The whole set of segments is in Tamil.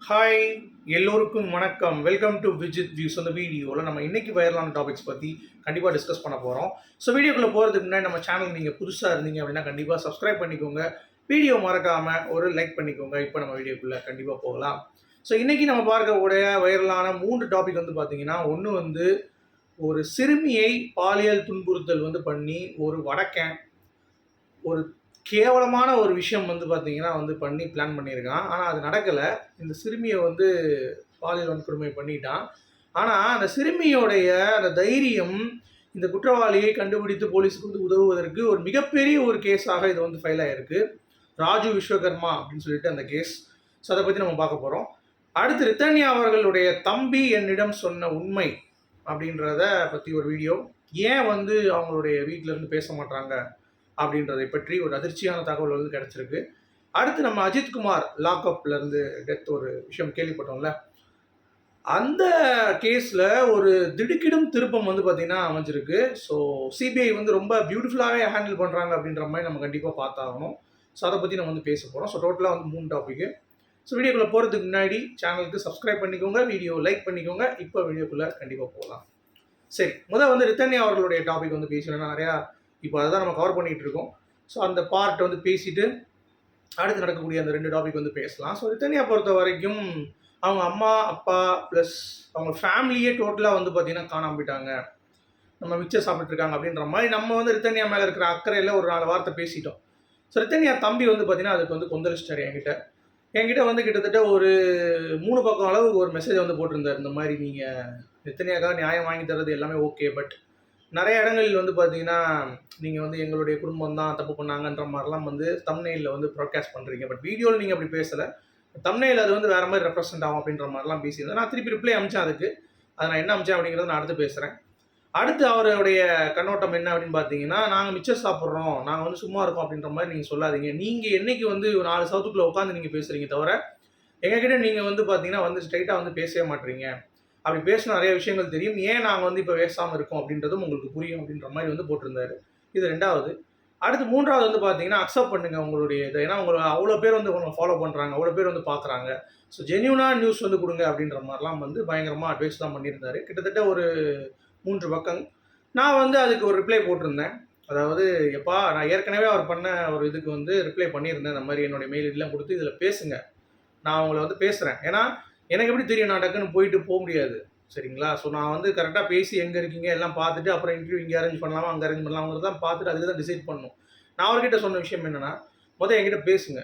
ஹாய், எல்லோருக்கும் வணக்கம். Welcome to Vijith views. அந்த வீடியோவில் நம்ம இன்றைக்கி வைரலான டாபிக்ஸ் பற்றி கண்டிப்பாக டிஸ்கஸ் பண்ண போகிறோம். ஸோ வீடியோக்குள்ளே போகிறதுக்கு முன்னாடி நம்ம சேனல் நீங்கள் புதுசாக இருந்தீங்க அப்படின்னா கண்டிப்பாக சப்ஸ்கிரைப் பண்ணிக்கோங்க. வீடியோ மறக்காமல் ஒரு லைக் பண்ணிக்கோங்க. இப்போ நம்ம வீடியோக்குள்ளே கண்டிப்பாக போகலாம். ஸோ இன்றைக்கி நம்ம பார்க்கக்கூடிய வைரலான 3 டாபிக் வந்து பார்த்திங்கன்னா, ஒன்று வந்து ஒரு சிறுமியை பாலியல் துன்புறுத்தல் பண்ணி ஒரு வடக்கன் ஒரு கேவலமான ஒரு விஷயம் பார்த்தீங்கன்னா பண்ணி பிளான் பண்ணியிருக்கான். ஆனால் அது நடக்கலை. இந்த சிறுமியை பாலியல் வன்கொடுமை பண்ணிட்டான். ஆனால் அந்த சிறுமியோடைய அந்த தைரியம் இந்த குற்றவாளியை கண்டுபிடித்து போலீஸுக்கு உதவுவதற்கு ஒரு மிகப்பெரிய ஒரு கேஸாக இது ஃபைல் ஆகிருக்கு. ராஜு விஸ்வகர்மா அப்படின்னு சொல்லிட்டு அந்த கேஸ். ஸோ அதை பற்றி நம்ம பார்க்க போகிறோம். அடுத்து ரித்தன்யா அவர்களுடைய தம்பி என்னிடம் சொன்ன உண்மை அப்படின்றத பற்றி ஒரு வீடியோ. ஏன் அவங்களுடைய வீட்டிலேருந்து பேச மாட்டாங்க அப்படின்றதை பற்றி ஒரு அதிர்ச்சியான தகவல் கிடச்சிருக்கு. அடுத்து நம்ம அஜித்குமார் லாக்அப்லேருந்து டெத் ஒரு விஷயம் கேள்விப்பட்டோம்ல, அந்த கேஸில் ஒரு திடுக்கிடும் திருப்பம் பார்த்திங்கன்னா அமைஞ்சிருக்கு. ஸோ சிபிஐ ரொம்ப பியூட்டிஃபுல்லாகவே ஹேண்டில் பண்ணுறாங்க அப்படின்ற மாதிரி நம்ம கண்டிப்பாக பார்த்தாகணும். ஸோ அதை பற்றி நம்ம பேச போகிறோம். ஸோ டோட்டலாக 3 டாப்பிக்கு. ஸோ வீடியோக்குள்ளே போகிறதுக்கு முன்னாடி சேனலுக்கு சப்ஸ்கிரைப் பண்ணிக்கோங்க, வீடியோ லைக் பண்ணிக்கோங்க. இப்போ வீடியோக்குள்ளே கண்டிப்பாக போகலாம். சரி, முதல் ரித்தன்யா அவர்களுடைய டாபிக் பேசணும்னா நிறையா இப்போ அதை தான் நம்ம கவர் பண்ணிகிட்டு இருக்கோம். ஸோ அந்த பார்ட் பேசிட்டு அடுத்து நடக்கக்கூடிய அந்த 2 டாபிக் பேசலாம். ஸோ ரித்தன்யா பொறுத்த வரைக்கும் அவங்க அம்மா அப்பா ப்ளஸ் அவங்க ஃபேமிலியே டோட்டலாக பார்த்திங்கன்னா காணாம போயிட்டாங்க. நம்ம மிச்சம் சாப்பிட்டுருக்காங்க அப்படின்ற மாதிரி நம்ம ரித்தன்யா மேலே இருக்கிற அக்கறையில் ஒரு 4 வார்த்தை பேசிட்டோம். ஸோ ரித்தன்யா தம்பி பார்த்திங்கன்னா அதுக்கு கொந்தளிச்சிட்டார். என்கிட்ட கிட்டத்தட்ட ஒரு 3 பக்கம் அளவுக்கு ஒரு மெசேஜ் போட்டிருந்தார். இந்த மாதிரி நீங்கள் ரித்தன்யாக்காக நியாயம் வாங்கி தர்றது எல்லாமே ஓகே, பட் நிறைய இடங்களில் பார்த்தீங்கன்னா நீங்கள் எங்களுடைய குடும்பம் தான் தப்பு பண்ணாங்கன்ற மாதிரிலாம் தம்ப்நெயிலில் ப்ராட்காஸ்ட் பண்ணுறீங்க. பட் வீடியோவில் நீங்கள் அப்படி பேசலை. தம்ப்நெயில் அது வேறு மாதிரி ரெப்ரசென்ட் ஆகும் அப்படின்ற மாதிரிலாம் பேசியிருந்தேன். நான் திருப்பி ரிப்ளை அமிச்சேன். அதுக்கு நான் என்ன அமிச்சேன் அப்படிங்கிறத நான் அடுத்து பேசுகிறேன். அடுத்து அவருடைய கண்ணோட்டம் என்ன அப்படின்னு பார்த்தீங்கன்னா, நாங்கள் மிச்சம் சாப்பிட்றோம், நாங்கள் சும்மா இருக்கோம் அப்படின்ற மாதிரி நீங்கள் சொல்லாதீங்க. நீங்கள் என்றைக்கு 4 சவத்துக்குள்ளே உட்காந்து நீங்கள் பேசுகிறீங்க தவிர எங்ககிட்ட நீங்கள் பார்த்தீங்கன்னா ஸ்ட்ரைட்டாக பேசவே மாட்டீங்க. அப்படி பேசின நிறைய விஷயங்கள் தெரியும். ஏன் நாங்கள் இப்போ பேசாமல் இருக்கோம் அப்படின்றதும் உங்களுக்கு புரியும் அப்படின்ற மாதிரி போட்டிருந்தாரு. இது 2வது. அடுத்து 3வது பார்த்தீங்கன்னா, அக்செப்ட் பண்ணுங்கள் உங்களுடைய இதை. ஏன்னா உங்களை அவ்வளோ பேர் உங்களை ஃபாலோ பண்ணுறாங்க, அவ்வளோ பேர் பார்க்குறாங்க. ஸோ ஜென்யூனாக நியூஸ் கொடுங்க அப்படின்ற மாதிரிலாம் பயங்கரமாக அட்வைஸ் தான் பண்ணியிருந்தாரு. கிட்டத்தட்ட ஒரு 3 பக்கம். நான் அதுக்கு ஒரு ரிப்ளை போட்டிருந்தேன். அதாவது, எப்பா நான் ஏற்கனவே அவர் பண்ண ஒரு இதுக்கு ரிப்ளை பண்ணியிருந்தேன். இந்த மாதிரி என்னுடைய மெயில் ஐடிலாம் கொடுத்து இதில் பேசுங்க, நான் உங்களை பேசுகிறேன். ஏன்னா எனக்கு எப்படி தெரியும், நான் டக்குன்னு போயிட்டு போக முடியாது, சரிங்களா? ஸோ நான் கரெக்டாக பேசி எங்கே இருக்கீங்க எல்லாம் பார்த்துட்டு அப்புறம் இன்டர்வியூ இங்கே அரேஞ்ச் பண்ணலாமா அங்கே அரேஞ்ச் பண்ணலாம்ங்கிறது தான் பார்த்துட்டு அதுக்கு தான் டிசைட் பண்ணணும். நான் அவர்கிட்ட சொன்ன விஷயம் என்னென்னா, என்கிட்ட பேசுங்க.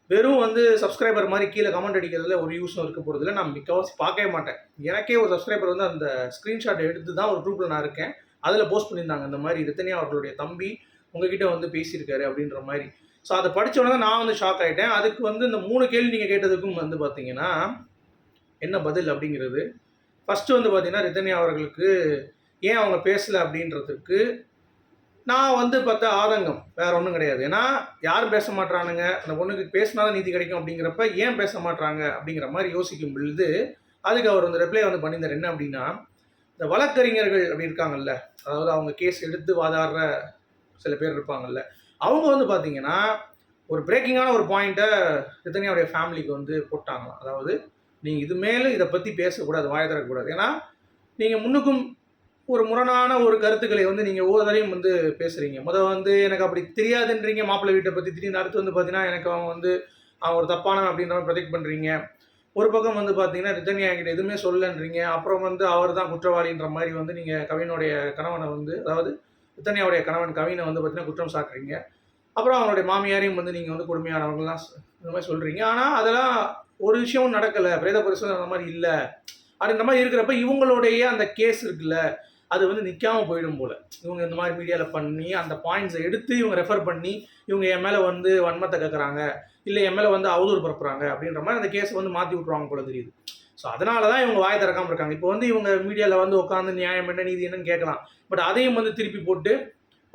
வெறும் சப்ஸ்கிரைபர் மாதிரி கீழே கமெண்ட் அடிக்கிறதுல ஒரு யூஸும் இருக்க போகிறதில்ல. நான் மிக்கவாசி பார்க்கவே மாட்டேன். எனக்கே ஒரு சப்ஸ்கிரைபர் அந்த ஸ்க்ரீன்ஷாட் எடுத்து தான் ஒரு குரூப்பில் நான் இருக்கேன், அதில் போஸ்ட் பண்ணியிருந்தாங்க. இந்த மாதிரி ரித்தன்யா அவர்களுடைய தம்பி உங்ககிட்ட பேசியிருக்காரு அப்படின்ற மாதிரி. ஸோ அதை படித்தோடனே தான் நான் ஷாக் ஆகிட்டேன். அதுக்கு இந்த 3 கேள்வி நீங்கள் கேட்டதுக்கும் பார்த்தீங்கன்னா என்ன பதில் அப்படிங்கிறது. ஃபஸ்ட்டு பார்த்தீங்கன்னா, ரித்தன்யா அவர்களுக்கு ஏன் அவங்க பேசலை அப்படின்றதுக்கு நான் பார்த்த ஆதங்கம் வேறு ஒன்றும் கிடையாது. ஏன்னா யாரும் பேச மாட்றானுங்க, அந்த பொண்ணுக்கு பேசினா தான் நீதி கிடைக்கும் அப்படிங்கிறப்ப ஏன் பேச மாட்றாங்க அப்படிங்கிற மாதிரி யோசிக்கும் பொழுது அதுக்கு அவர் ரிப்ளை பண்ணியிருந்தார். என்ன அப்படின்னா, இந்த வழக்கறிஞர்கள் அப்படி இருக்காங்கல்ல, அதாவது அவங்க கேஸ் எடுத்து வாதாடுற சில பேர் இருப்பாங்கல்ல, அவங்க பார்த்தீங்கன்னா ஒரு பிரேக்கிங்கான ஒரு பாயிண்ட்டை ரித்தன்யாவுடைய ஃபேமிலிக்கு போட்டாங்களாம். அதாவது, நீங்கள் இது மேலே இதை பற்றி பேசக்கூடாது, வாய தரக்கூடாது. ஏன்னா நீங்கள் முன்னுக்கும் ஒரு முரணான ஒரு கருத்துக்களை நீங்கள் ஒவ்வொருத்தரையும் பேசுகிறீங்க. எனக்கு அப்படி தெரியாதுன்றீங்க மாப்பிள்ளை வீட்டை பற்றி. திடீர்னு அடுத்து பார்த்தீங்கன்னா, எனக்கு அவன் ஒரு தப்பான அப்படின்ற மாதிரி ப்ரொஜெக்ட் பண்ணுறீங்க. ஒரு பக்கம் பார்த்தீங்கன்னா, ரித்தன்யா என்கிட்ட எதுவுமே சொல்லன்றீங்க. அப்புறம் அவர் தான் குற்றவாளின்ற மாதிரி நீங்கள் கவினுடைய கணவனை அதாவது ரித்தன்யாவுடைய கணவன் கவினை பார்த்தீங்கன்னா குற்றம் சாட்டுறீங்க. அப்புறம் அவங்களுடைய மாமியாரையும் நீங்கள் கொடுமையானவங்கலாம் இந்த மாதிரி சொல்கிறீங்க. ஆனால் அதெல்லாம் ஒரு விஷயமும் நடக்கலை, பிரேத பரிசோதனை அந்த மாதிரி இல்லை அப்படின்ற மாதிரி இருக்கிறப்ப இவங்களுடைய அந்த கேஸ் இருக்குல்ல, அது நிற்காமல் போயிடும் போல். இவங்க இந்த மாதிரி மீடியாவில் பண்ணி அந்த பாயிண்ட்ஸை எடுத்து இவங்க ரெஃபர் பண்ணி இவங்க என் மேலே வன்மத்தை கேட்குறாங்க, இல்லை என் மேலே அவதூறு பரப்புறாங்க அப்படின்ற மாதிரி அந்த கேஸை மாற்றி விட்ருவாங்க போல தெரியுது. ஸோ அதனால தான் இவங்க வாய் திறக்காமல் இருக்காங்க. இப்போ இவங்க மீடியாவில் உட்காந்து நியாயம் என்ன நீதி என்னன்னு கேட்கலாம். பட் அதையும் திருப்பி போட்டு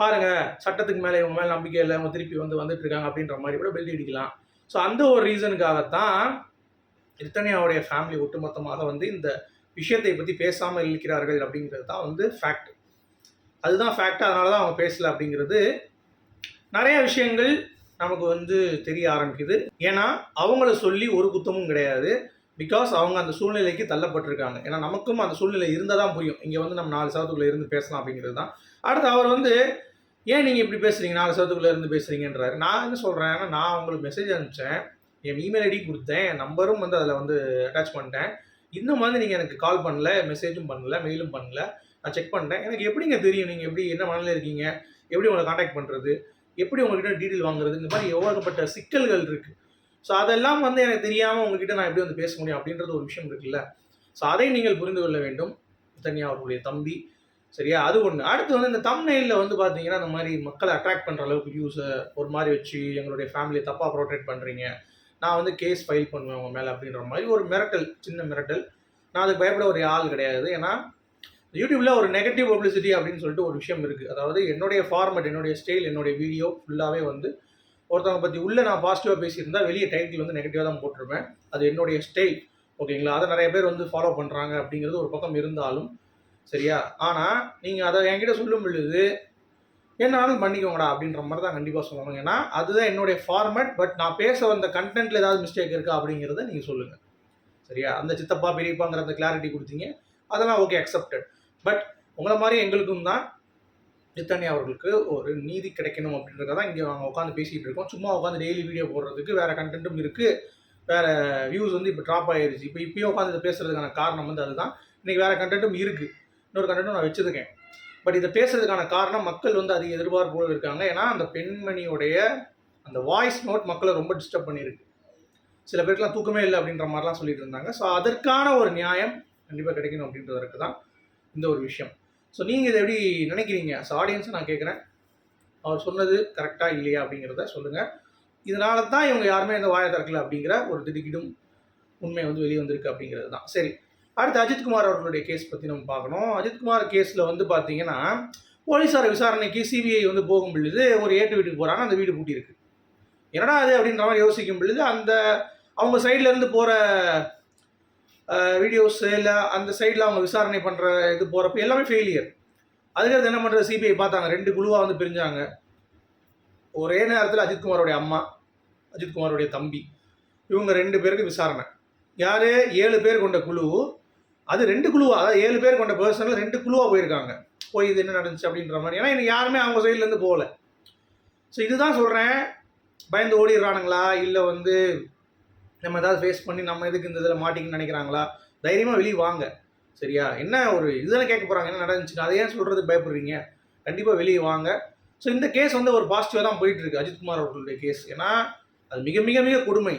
பாருங்கள், சட்டத்துக்கு மேலே இவங்க மேலே நம்பிக்கை இல்லை, அவங்க திருப்பி வந்துட்டு இருக்காங்க அப்படின்ற மாதிரி கூட பெல்ட் அடிக்கலாம். ஸோ அந்த ஒரு ரீசனுக்காகத்தான் ரித்தன்யாவுடைய ஃபேமிலி ஒட்டுமொத்தமாக இந்த விஷயத்தை பற்றி பேசாமல் இருக்கிறார்கள் அப்படிங்கிறது தான் ஃபேக்ட். அதுதான் ஃபேக்ட். அதனால தான் அவங்க பேசலை அப்படிங்கிறது. நிறைய விஷயங்கள் நமக்கு தெரிய ஆரம்பிக்குது. ஏன்னா அவங்கள சொல்லி ஒரு குத்தமும் கிடையாது. பிகாஸ் அவங்க அந்த சூழ்நிலைக்கு தள்ளப்பட்டிருக்காங்க. ஏன்னா நமக்கும் அந்த சூழ்நிலை இருந்தால் தான் புரியும். இங்கே வந்து நம்ம 4 சவத்துக்குள்ளே இருந்து பேசலாம் அப்படிங்கிறது தான். அடுத்து அவர் வந்து ஏன் நீங்கள் இப்படி பேசுகிறீங்க, 4 சவத்துக்குள்ளே இருந்து பேசுகிறீங்கன்றாரு. நான் என்ன சொல்கிறேன், நான் உங்களுக்கு மெசேஜ் அனுப்பிச்சேன், என் இமெயில் ஐடி கொடுத்தேன், என் நம்பரும் வந்து அதில் வந்து அட்டாச் பண்ணிட்டேன். இன்னும் வந்து நீங்கள் எனக்கு கால் பண்ணல, மெசேஜும் பண்ணல, மெயிலும் பண்ணல. நான் செக் பண்ணிட்டேன். எனக்கு எப்படிங்க தெரியும் நீங்கள் எப்படி என்ன மனநிலை இருக்கீங்க, எப்படி உங்களை காண்டாக்ட் பண்ணுறது, எப்படி உங்கள்கிட்ட டீட்டெயில் வாங்குறது, இந்த மாதிரி ஏகப்பட்ட சிக்கல்கள் இருக்குது. ஸோ அதெல்லாம் வந்து எனக்கு தெரியாமல் உங்ககிட்ட நான் எப்படி வந்து பேச முடியும் அப்படின்றது ஒரு விஷயம் இருக்குல்ல. ஸோ அதை நீங்கள் புரிந்து கொள்ள வேண்டும். தனியா அவர்களுடைய தம்பி, சரியா? அது ஒன்று. அடுத்து வந்து இந்த தம்ப்நெயிலில் வந்து பார்த்தீங்கன்னா இந்த மாதிரி மக்களை அட்ராக்ட் பண்ணுற அளவுக்கு வியூஸை ஒரு மாதிரி வச்சு எங்களுடைய ஃபேமிலியை தப்பாக ப்ரோட்டேட் பண்ணுறீங்க, நான் வந்து கேஸ் ஃபைல் பண்ணுவேன் உங்கள் மேலே அப்படின்ற மாதிரி ஒரு மிரட்டல், சின்ன மிரட்டல். நான் அதுக்கு பயப்பட ஒரு ஆள் கிடையாது. ஏன்னா யூடியூப்பில் ஒரு நெகட்டிவ் பப்ளிசிட்டி அப்படின்னு சொல்லிட்டு ஒரு விஷயம் இருக்குது. அதாவது என்னுடைய ஃபார்மேட், என்னுடைய ஸ்டைல், என்னுடைய வீடியோ ஃபுல்லாகவே வந்து ஒருத்தவங்க பற்றி உள்ளே நான் பாசிட்டிவாக பேசியிருந்தால் வெளியே டைட்டில் வந்து நெகட்டிவாக தான் போட்டிருப்பேன். அது என்னுடைய ஸ்டைல், ஓகேங்களா? அதை நிறைய பேர் வந்து ஃபாலோ பண்ணுறாங்க அப்படிங்கிறது ஒரு பக்கம் இருந்தாலும் சரியா. ஆனால் நீங்கள் அதை என்கிட்ட சொல்லும் பொழுது என்னாலும் பண்ணிக்கோங்கடா அப்படின்ற மாதிரி தான் கண்டிப்பாக சொல்லணும். ஏன்னா அதுதான் என்னுடைய ஃபார்மேட். பட் நான் பேச வந்த கண்டென்ட்டில் ஏதாவது மிஸ்டேக் இருக்கா அப்படிங்கிறத நீங்கள் சொல்லுங்கள், சரியா? அந்த சித்தப்பா பெரியப்பாங்கிற அந்த கிளாரிட்டி கொடுத்தீங்க, அதெல்லாம் ஓகே, அக்செப்டட். பட் உங்களை மாதிரி எங்களுக்கும் தான் நித்தன்யா அவர்களுக்கு ஒரு நீதி கிடைக்கணும் அப்படின்றத இங்கே நாங்கள் உட்காந்து பேசிகிட்டு இருக்கோம். சும்மா உட்காந்து டெய்லி வீடியோ போடுறதுக்கு வேறு கண்டென்ட்டும் இருக்குது. வேறு வியூஸ் வந்து இப்போ ட்ராப் ஆகிடுச்சு. இப்போயே உட்காந்து இதை பேசுகிறதுக்கான காரணம் வந்து அதுதான். இன்றைக்கி வேறு கண்டென்ட்டும் இருக்குது, இன்னொரு கண்டென்ட்டும் நான் வச்சுருக்கேன். பட் இதை பேசுறதுக்கான காரணம் மக்கள் வந்து அதிக எதிர்பார்ப்போடு இருக்காங்க. ஏன்னா அந்த பெண்மணியோடைய அந்த வாய்ஸ் நோட் மக்களை ரொம்ப டிஸ்டர்ப் பண்ணியிருக்கு. சில பேருக்குலாம் தூக்கமே இல்லை அப்படின்ற மாதிரிலாம் சொல்லிட்டு இருந்தாங்க. ஸோ அதற்கான ஒரு நியாயம் கண்டிப்பாக கிடைக்கணும் அப்படின்றதற்கு தான் இந்த ஒரு விஷயம். ஸோ நீங்கள் இதை எப்படி நினைக்கிறீங்க? ஸோ ஆடியன்ஸை நான் கேட்குறேன், அவர் சொன்னது கரெக்டாக இல்லையா அப்படிங்கிறத சொல்லுங்கள். இதனால தான் இவங்க யாருமே இந்த வாயை திறக்கல அப்படிங்கிற ஒரு திடுக்கிடும் உண்மை வந்து வெளியே வந்திருக்கு அப்படிங்கிறது தான். சரி, அடுத்து அஜித்குமார் அவர்களுடைய கேஸ் பற்றி நம்ம பார்க்கணும். அஜித்குமார் கேஸில் வந்து பார்த்தீங்கன்னா போலீஸார் விசாரணைக்கு சிபிஐ வந்து போகும் பொழுது ஒரு ஏட்டு வீட்டுக்கு போகிறாங்க, அந்த வீடு பூட்டியிருக்கு. என்னடா அது அப்படின்ற மாதிரி யோசிக்கும் பொழுது அந்த அவங்க சைட்லேருந்து போகிற வீடியோஸ் இல்லை அந்த சைடில் அவங்க விசாரணை பண்ணுற இது போகிறப்ப எல்லாமே ஃபெயிலியர். அதுக்கடுத்து என்ன பண்ணுறது, சிபிஐ பார்த்தாங்க, 2 குழுவாக வந்து பிரிஞ்சாங்க. ஒரே நேரத்தில் அஜித்குமாரோடைய அம்மா, அஜித்குமாரோடைய தம்பி, இவங்க 2 பேருக்கு விசாரணை. யார்? 7 பேர் கொண்ட குழு. அது 2 குழுவாக, அதாவது 7 பேர் கொண்ட பர்சனில் 2 குழுவாக போயிருக்காங்க. போய் இது என்ன நடந்துச்சு அப்படின்ற மாதிரி. ஏன்னா எனக்கு யாருமே அவங்க சைட்லேருந்து போகல. ஸோ இதுதான் சொல்கிறேன், பயந்து ஓடிடுறானுங்களா, இல்லை வந்து நம்ம ஏதாவது ஃபேஸ் பண்ணி நம்ம எதுக்கு இந்த இதில் மாட்டிங்கன்னு நினைக்கிறாங்களா? தைரியமாக வெளியே வாங்க, சரியா? என்ன ஒரு இதெல்லாம் கேட்க போகிறாங்க, என்ன நடந்துச்சுன்னு அதை ஏன் சொல்கிறதுக்கு பயப்படுறீங்க? கண்டிப்பாக வெளியே வாங்க. ஸோ இந்த கேஸ் வந்து ஒரு பாசிட்டிவாக தான் போயிட்டுருக்கு, அஜித்குமார் அவர்களுடைய கேஸ். ஏன்னா அது மிக மிக மிக கொடுமை.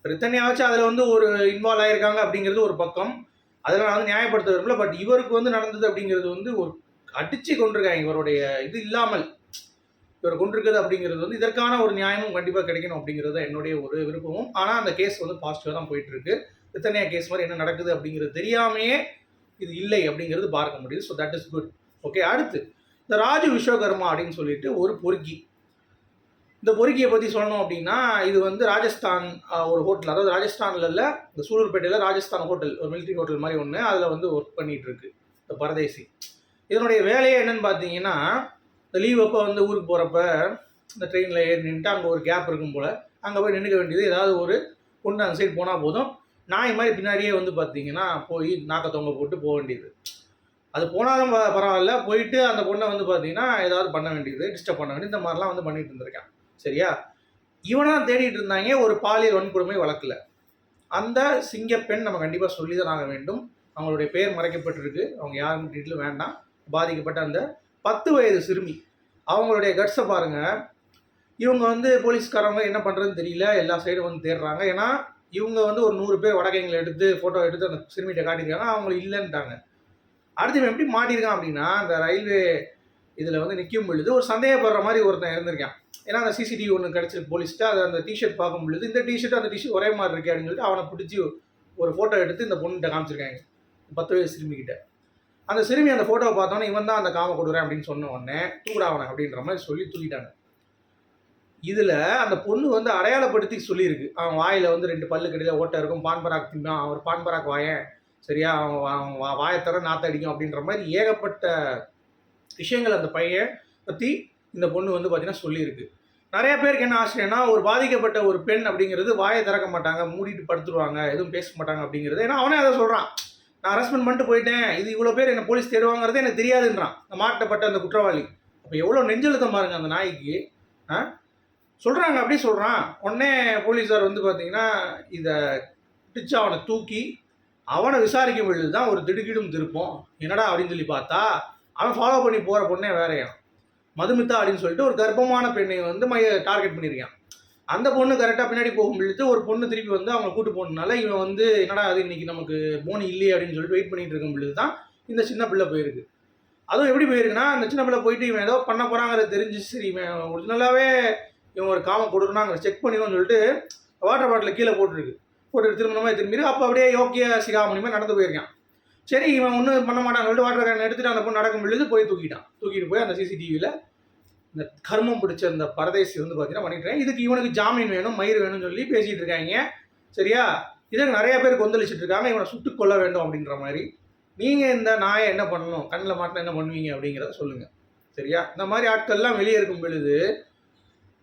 ரித்தன்யா வச்சு அதில் வந்து ஒரு இன்வால்வ் ஆகியிருக்காங்க அப்படிங்கிறது ஒரு பக்கம், அதில் நான் வந்து நியாயப்படுத்த விரும்பல. பட் இவருக்கு வந்து நடந்தது அப்படிங்கிறது வந்து ஒரு அடித்து கொண்டிருக்காங்க. இவருடைய இது இல்லாமல் இவர் கொண்டிருக்குது அப்படிங்கிறது வந்து இதற்கான ஒரு நியாயமும் கண்டிப்பாக கிடைக்கணும் அப்படிங்கிறது தான் என்னுடைய ஒரு விருப்பமும். ஆனால் அந்த கேஸ் வந்து பாசிட்டிவாக தான் போயிட்டுருக்கு. ரித்தன்யா கேஸ் மாதிரி என்ன நடக்குது அப்படிங்கிறது தெரியாமையே இது இல்லை அப்படிங்கிறது பார்க்க முடியுது. So that is good. Okay, அடுத்து இந்த ராஜு விஸ்வகர்மா அப்படின்னு சொல்லிட்டு ஒரு பொறுக்கி. இந்த பொறுக்கியை பற்றி சொல்லணும் அப்படின்னா இது வந்து ராஜஸ்தான் ஒரு ஹோட்டல், அதாவது ராஜஸ்தானில் இல்லை, இந்த சூலூர்பேட்டையில் ராஜஸ்தான் ஹோட்டல், ஒரு மிலிட்ரி ஹோட்டல் மாதிரி ஒன்று, அதில் வந்து ஒர்க் பண்ணிகிட்டு இருக்கு இந்த பரதேசி. இதனுடைய வேலையே என்னன்னு பார்த்தீங்கன்னா, இந்த லீவ் அப்போ வந்து ஊருக்கு போகிறப்ப இந்த ட்ரெயினில் ஏறி நின்றுட்டு அங்கே ஒரு கேப் இருக்கும் போல் அங்கே போய் நின்றுக்க வேண்டியது. ஏதாவது ஒரு பொண்ணு அந்த சைடு போனால் போதும், நாய் மாதிரி பின்னாடியே வந்து பார்த்தீங்கன்னா போய் நாக்க தொங்க போட்டு போக வேண்டியது. அது போனாலும் பரவாயில்ல, போயிட்டு அந்த பொண்ணை வந்து பார்த்தீங்கன்னா ஏதாவது பண்ண வேண்டியது, டிஸ்டர்ப் பண்ண வேண்டியது, இந்த மாதிரிலாம் வந்து பண்ணிட்டு இருந்திருக்கேன், சரியா? இவனை தான் தேடிட்டு இருந்தாங்க. ஒரு பாலியல் வன்கொடுமை வழக்கில் அந்த சிங்கப்பெண் நம்ம கண்டிப்பாக சொல்லி தான் ஆக வேண்டும். அவங்களுடைய பேர் மறைக்கப்பட்டிருக்கு, அவங்க யாரும் டீட்டெயிலும் வேண்டாம். பாதிக்கப்பட்ட அந்த 10 வயது சிறுமி, அவங்களுடைய கட்ஸை பாருங்கள். இவங்க வந்து போலீஸ்காரங்க என்ன பண்ணுறதுன்னு தெரியல, எல்லா சைடும் வந்து தேடுறாங்க. ஏன்னா இவங்க வந்து ஒரு 100 பேர் வடகைங்களை எடுத்து ஃபோட்டோ எடுத்து அந்த சிறுமிகிட்ட காட்டியிருக்காங்க, அவங்க இல்லைன்ட்டாங்க. அடுத்து இவன் எப்படி மாட்டியிருக்கான் அப்படின்னா, அந்த ரயில்வே இதில் வந்து நிற்கும் பொழுது ஒரு சந்தேகப்படுற மாதிரி ஒருத்தன் இருந்திருக்கான். ஏன்னா அந்த சிசிடிவி ஒன்று கிடச்சிருக்கு போலீஸ்ட்டு, அதை அந்த டிஷர்ட் பார்க்கும் பொழுது இந்த டிஷர்ட் அந்த டிஷர்ட் ஒரே மாதிரி இருக்கு அப்படின்னு சொல்லிட்டு அவனை பிடிச்சி ஒரு ஃபோட்டோ எடுத்து இந்த பொண்ணுகிட்ட காமிச்சிருக்காங்க, 10 வயது சிறுமிக்கிட்ட. அந்த சிறுமி அந்த ஃபோட்டோவை பார்த்தோன்னே இவன் தான் அந்த காம கொடுக்குறேன் அப்படின்னு சொன்ன உடனே தூக்குடாவன அப்படின்ற மாதிரி சொல்லி தூக்கிட்டாங்க. இதில் அந்த பொண்ணு வந்து அடையாளப்படுத்தி சொல்லியிருக்கு. அவன் வாயில் வந்து 2 பல்லு கடையில் ஓட்டை இருக்கும், பான்பராக் திம்பான், அவர் பான்பராக் வாயன், சரியா? அவன் வாயத்தர நாற்று அடிக்கும் அப்படின்ற மாதிரி ஏகப்பட்ட விஷயங்கள் அந்த பையன் பற்றி இந்த பொண்ணு வந்து பார்த்தீங்கன்னா சொல்லியிருக்கு. நிறைய பேருக்கு என்ன ஆசைன்னா ஒரு பாதிக்கப்பட்ட ஒரு பெண் அப்படிங்கிறது வாயை திறக்க மாட்டாங்க, மூடிட்டு படுத்துருவாங்க, எதுவும் பேச மாட்டாங்க அப்படிங்கிறது. ஏன்னா அவனே அதை சொல்கிறான், நான் அரெஸ்ட்மெண்ட் பண்ணிட்டு போயிட்டேன், இது இவ்வளோ பேர் என்ன போலீஸ் தேடுவாங்கிறது எனக்கு தெரியாதுன்றான் மாட்டப்பட்ட அந்த குற்றவாளி. அப்போ எவ்வளோ நெஞ்செழுத்தம் பாருங்க அந்த நாய்க்கு. சொல்கிறாங்க அப்படி சொல்கிறான். உடனே போலீஸார் வந்து பார்த்தீங்கன்னா இதை பிடிச்சி அவனை தூக்கி அவனை விசாரிக்கும் பொழுது தான் ஒரு திடுக்கிடும் திருப்பம். என்னடா அப்படின்னு சொல்லி பார்த்தா அவன் ஃபாலோ பண்ணி போகிற பொண்ணே வேறையான். மதுமிதா அப்படின்னு சொல்லிட்டு ஒரு கர்ப்பமான பெண்ணை வந்து டார்கெட் பண்ணியிருக்கான். அந்த பொண்ணு கரெக்டாக பின்னாடி போகும் பொழுது ஒரு பொண்ணு திருப்பி வந்து அவங்க கூட்டு போனதுனால இவன் வந்து என்னடா அது இன்னைக்கு நமக்கு போனி இல்லையே அப்படின்னு சொல்லிட்டு வெயிட் பண்ணிட்டு இருக்கும் பொழுது தான் இந்த சின்ன பிள்ளை போயிருக்கு. அதுவும் எப்படி போயிருக்குன்னா அந்த சின்ன பிள்ளை போயிட்டு இவன் ஏதோ பண்ண போகிறாங்கிறது தெரிஞ்சு சரி இவன் ஒரிஜினலாகவே இவன் ஒரு காம கொடுக்குறான் அங்கே செக் பண்ணிடுவோம்னு சொல்லிட்டு வாட்டர் பாட்டில் கீழே போட்டுருக்கு. போட்டு திரும்பி அப்போ அப்படியே யோக்கிய சிகாமணியுமே நடந்து போயிருக்கான். சரி இவன் ஒன்றும் பண்ண மாட்டான்னு சொல்லிட்டு வாட்டர் கேன் எடுத்துகிட்டு அந்த பொண்ணு நடக்கும் பொழுது போய் தூக்கிட்டு போய் அந்த சிசிடிவியில் இந்த கர்மம் பிடிச்ச அந்த பரதேசி வந்து பார்த்தீங்கன்னா பண்ணிட்டுருக்கேன். இதுக்கு இவனுக்கு ஜாமீன் வேணும், மயிர் வேணும்னு சொல்லி பேசிகிட்டு இருக்காங்க. சரியா, இதற்கு நிறைய பேர் கொந்தளிச்சுட்டு இருக்காங்க, இவனை சுட்டு கொல்ல வேண்டும் அப்படின்ற மாதிரி. நீங்கள் இந்த நாயை என்ன பண்ணணும், கண்ணில் மாட்டினா என்ன பண்ணுவீங்க அப்படிங்கிறத சொல்லுங்கள். சரியா, இந்த மாதிரி ஆட்கள்லாம் வெளியே இருக்கும் பொழுது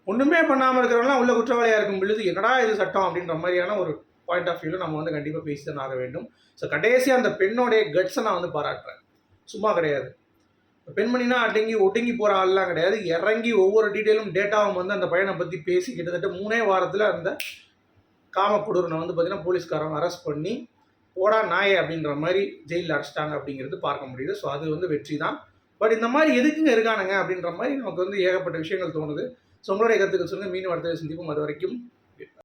ஒன்றுமே பண்ணாமல் இருக்கிறவங்களாம் உள்ள குற்றவாளியாக இருக்கும் பொழுது என்னடா இது சட்டம் அப்படின்ற மாதிரியான ஒரு பாயிண்ட் ஆஃப் வியூவில் நம்ம வந்து கண்டிப்பாக பேசி தான் ஆக வேண்டும். ஸோ கடைசியாக அந்த பெண்ணோடைய கட்ஸை நான் வந்து பாராட்டுறேன். சும்மா கிடையாது, பெண்மணினா ஒடுங்கி போகிற ஆள்லாம் கிடையாது. இறங்கி ஒவ்வொரு டீட்டெயிலும் டேட்டாவும் வந்து அந்த பையனை பற்றி பேசி கிட்டத்தட்ட 3 வாரத்தில் அந்த காம கொடூரனை வந்து பார்த்திங்கன்னா போலீஸ்காரங்க அரெஸ்ட் பண்ணி போடா நாயே அப்படின்ற மாதிரி ஜெயிலில் அடைச்சிட்டாங்க அப்படிங்கிறது பார்க்க முடியுது. ஸோ அது வந்து வெற்றி தான். பட் இந்த மாதிரி எதுக்குங்க இருக்கானுங்க அப்படின்ற மாதிரி நமக்கு வந்து ஏகப்பட்ட விஷயங்கள் தோணுது. ஸோ உங்களுடைய கருத்துக்கள் சொல்லுங்கள். மீண்டும் அடுத்த சந்திப்போம். அது வரைக்கும்